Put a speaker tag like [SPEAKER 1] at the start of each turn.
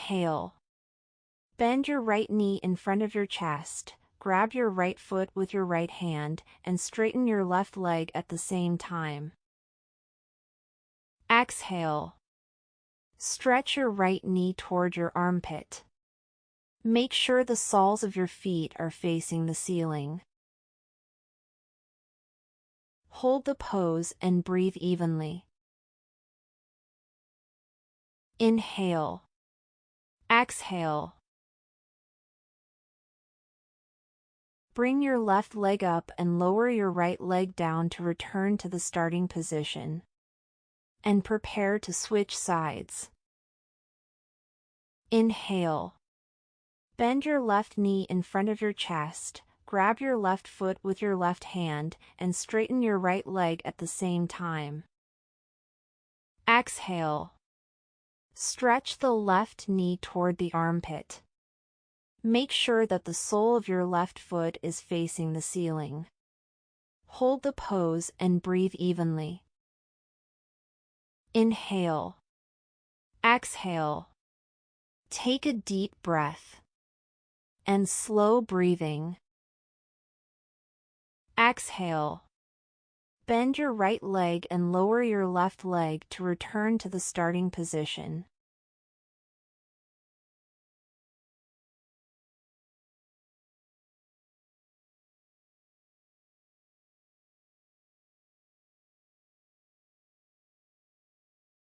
[SPEAKER 1] Inhale. Bend your right knee in front of your chest, grab your right foot with your right hand, and straighten your left leg at the same time. Exhale. Stretch your right knee toward your armpit. Make sure the soles of your feet are facing the ceiling. Hold the pose and breathe evenly. Inhale. Exhale. Bring your left leg up and lower your right leg down to return to the starting position. And prepare to switch sides. Inhale. Bend your left knee in front of your chest, grab your left foot with your left hand, and straighten your right leg at the same time. Exhale. Stretch the left knee toward the armpit. Make sure that the sole of your left foot is facing the ceiling. Hold the pose and breathe evenly. Inhale. Exhale. Take a deep breath. And slow breathing. Exhale. Bend your right leg and lower your left leg to return to the starting position.